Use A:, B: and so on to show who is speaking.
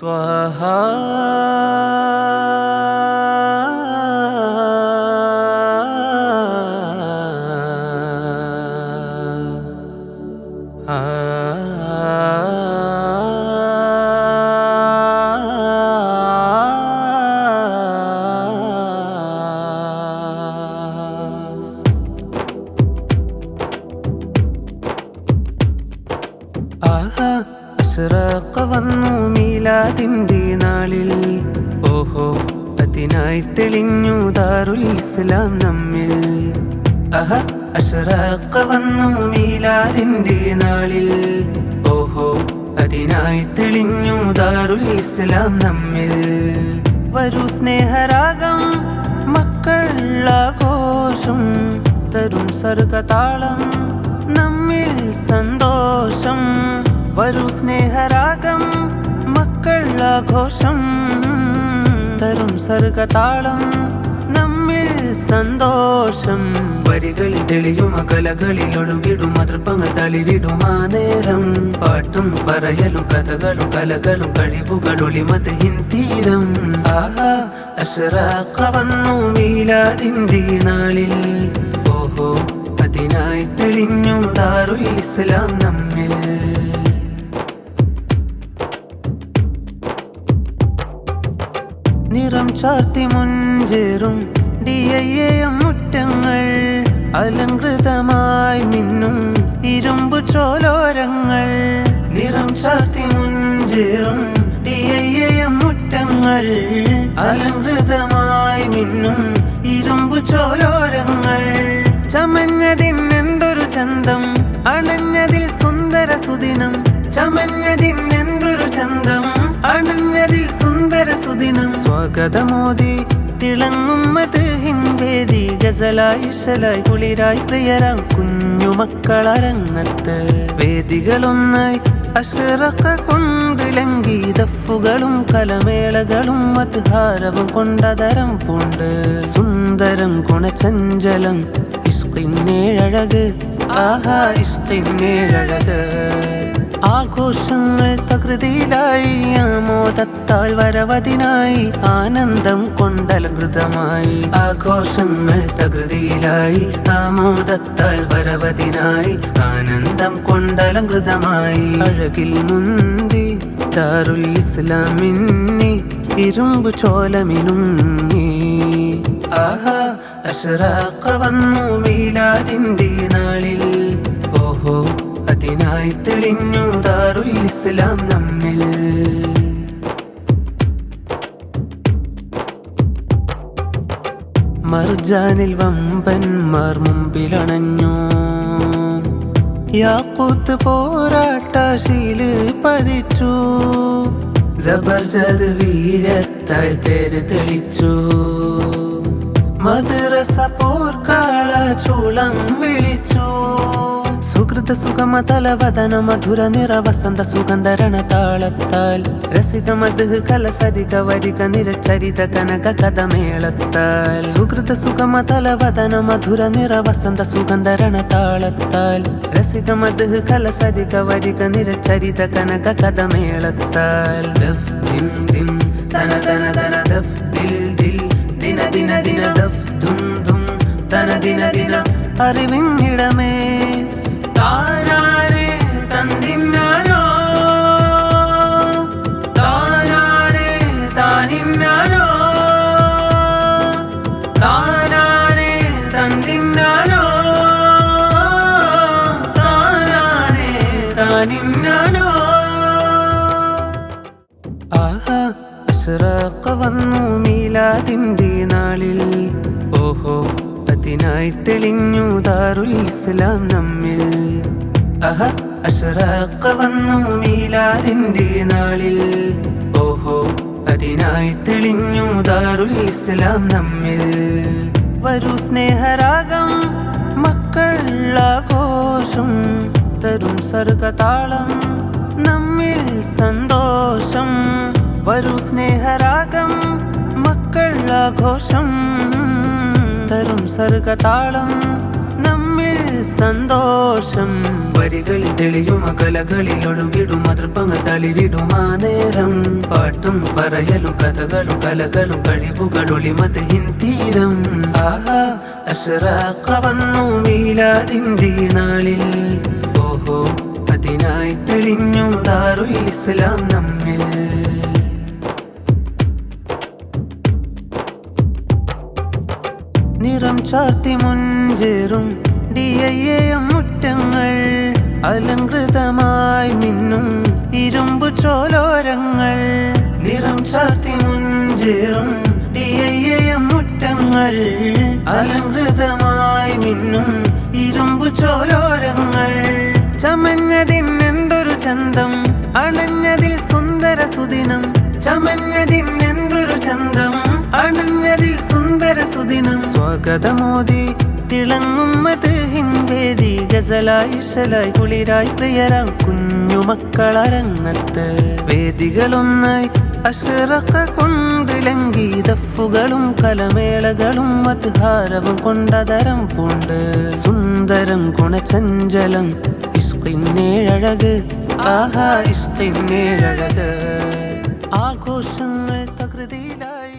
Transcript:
A: ത്വഹ അശ്റഖ വന്നു മീലാദിന്റെ നാളിൽ. ഓഹോ, അതിനായി തെളിഞ്ഞു ദാറുൽ ഇസ്ലാം നമ്മിൽ. അശ്റഖ വന്നു മീലാദിന്റെ നാളിൽ. ഓഹോ, അതിനായി തെളിഞ്ഞു ദാറുൽ ഇസ്ലാം നമ്മിൽ. വരൂ സ്നേഹരാഗം മക്കൾ ആഘോഷം തരും സർഗതാളം നമ്മിൽ സന്തോഷം. വരൂ സ്നേഹരാഗം മക്കൾ ആഘോഷം തരും സർഗതാളം നമ്മിൽ സന്തോഷം. വരികളിൽ തെളിയും കലകളിൽ ഒഴുകിടും അതൃപ്പങ്ങൾ തളിരിടും ആ നേരം. പാട്ടും പറയലും കഥകളും കലകളും കഴിവുകൾ ഒളിമതിൻ തീരം. അശ്റഖ വന്നു മീലാദിന്റെ നാളിൽ. ഓഹോ, അതിനായി തെളിഞ്ഞു ദാറുൽ ഇസ്ലാം നമ്മിൽ. നിറം ചാർത്തി മുഞ്ചേറും DIAM മുറ്റങ്ങൾ, അലങ്കൃതമായി മിന്നും ഇരുമ്പു ചോലോരങ്ങൾ. നിറം ചാർത്തി മുഞ്ചേറും DIAM മുറ്റങ്ങൾ, അലങ്കൃതമായി മിന്നും ഇരുമ്പു ചോലോരങ്ങൾ. ചമഞ്ഞതിനെന്തൊരു ചന്തം, അണഞ്ഞതിൽ സുന്ദര സുദിനം. ചമഞ്ഞതിനെന്തൊരു ചന്തം, അണഞ്ഞതിൽ സുന്ദര സുദിനം. സ്വാഗതമോദി തിളങ്ങും മദ്ഹിൻ വേദി, ഗസലായി ഇശലായി കുളിരായി പ്രിയരാം കുഞ്ഞുമക്കളരങ്ങത്ത്. വേദികളൊന്നായി അശ്റഖ കൊണ്ട് ലങ്കി, ദഫുകളും കലമേളകളും മദ്ഹാരവും കൊണ്ടതരം പൂണ്ട്. സുന്ദരം ഗുണചഞ്ചലം ഇഷ്കിന്നേഴഴക്, ആഹാ ഇഷ്കിന്നേഴഴക്. ആഘോഷങ്ങൾ തകൃതിയിലായി ആമോദത്താൽ വരവതിനായി, ആനന്ദം കൊണ്ടലങ്കൃതമായി. ആഘോഷങ്ങൾ തകൃതിയിലായി ആമോദത്താൽ വരവതിനായി, ആനന്ദം കൊണ്ടലങ്കൃതമായി. അഴകിൽ മുന്തി ദാറുൽ ഇസ്ലാമിന്നി ഇരുമ്പു ചോലമിനുങ്ങി. അശ്റഖ വന്നു മീലാദിന്റെ നാളിൽ. ഓഹോ, അതിനായി തെളിഞ്ഞു ദാറുൽ ഇസ്ലാം നമ്മിൽ. മർജാനിൽ വമ്പന്മാർ മുമ്പിലണഞ്ഞു, യാഖൂത്ത് പോരാട്ടശീല് പതിച്ചു. ജബർജദ് വീരത്താൽ തേര് തെളിച്ചു. മദ്രസ പോർക്കാള ചൂളം വിളിച്ചു. സുഹൃത സുഗമതലവദന മധുര നിറ വസന്ത സുഗന്ധരണ താളത്താൽ, രസിക മധു കലസരിക വരിക നിരചരിത കനക കഥമേളത്താൽ. സുഹൃത സുഗമതലവദന മധുര നിറ വസന്ത സുഗന്ധരണ താളത്താൽ, രസിക മധു കലസരിക വരിക നിരചരിത കനക കഥമേളത്താൽ. ദഫ് ദിൻ ദിൻ തന തന തന ദഫ് ദിൽ ദിൽ ദിന ദിന ദിന ദഫ് ദും ദും തന ദിന ദിന. അറിവിന്നിടമേ താരാരെ തന്നിന്നാനോ, താരാരെ താനിന്നാനോ, താരാരെ തന്നിന്നാനോ, താരാരെ താനിന്നാനോ. അശ്റഖ വന്നു മീലാദിന്റെ നാളിൽ. ഓഹോ, അതിനായി തെളിഞ്ഞു ദാറുൽ ഇസ്ലാം നമ്മിൽ. അശ്റഖ വന്നു മീലാദിന്റെ നാളിൽ. ഓഹോ, അതിനായി തെളിഞ്ഞു ദാറുൽ ഇസ്ലാം നമ്മിൽ. വരൂ സ്നേഹരാഗം മക്കൾ ആഘോഷം തരും സർഗതാളം നമ്മിൽ സന്തോഷം. വരൂ സ്നേഹരാഗം മക്കൾ ആഘോഷം തരും സർഗതാളം നമ്മിൽ സന്തോഷം. വരികളിൽ തെളിയും കലകളിൽ ഒഴുകിടും അതൃപ്പങ്ങൾ തളിരിടും ആ നേരം പാട്ടും പറയലും കഥകളും കലകളും കഴിവുകൾ ഒളിമതിൻ തീരം ആഹാ അശ്റാഖ വന്നു മീലാദിന്റെ നാളിൽ ഓഹോ അതിനായി തെളിഞ്ഞു ദാറുൽ ഇസ്ലാം നമ്മിൽ നിറം ചാർത്തി മുഞ്ചേറും DIAM മുറ്റങ്ങൾ അലങ്കൃതമായി മിന്നും ഇരുമ്പു ചോലോരങ്ങൾ നിറം ചാർത്തി മുഞ്ചേറും DIAM മുറ്റങ്ങൾ അലങ്കൃതമായി മിന്നും ഇരുമ്പു ചോലോരങ്ങൾ ചമഞ്ഞതിനെന്തൊരു ചന്തം അണഞ്ഞതിൽ സുന്ദര സുദിനം ചമഞ്ഞതിനെന്തൊരു ചന്തം അണഞ്ഞതിൽ സുന്ദര സുദിനം സ്വാഗതമോദി തിളങ്ങും മദ്ഹിൻ വേദി ഗസലായി ശലായി കുളിരായി പ്രിയരാം കുഞ്ഞുമക്കളരങ്ങത്ത് വേദികളൊന്നായി അശ്റഖ കൊണ്ടിലങ്കി ദഫുകളും കലമേളകളും മദ്ഹാരവും കൊണ്ടതരം പൂണ്ട് സുന്ദരം ഗുണചഞ്ചലം ഇഷ്കിന്നേഴഴക് ആഹാ ഇഷ്കിന്നേഴഴക് ആഘോഷങ്ങൾ തകൃതിയിലായി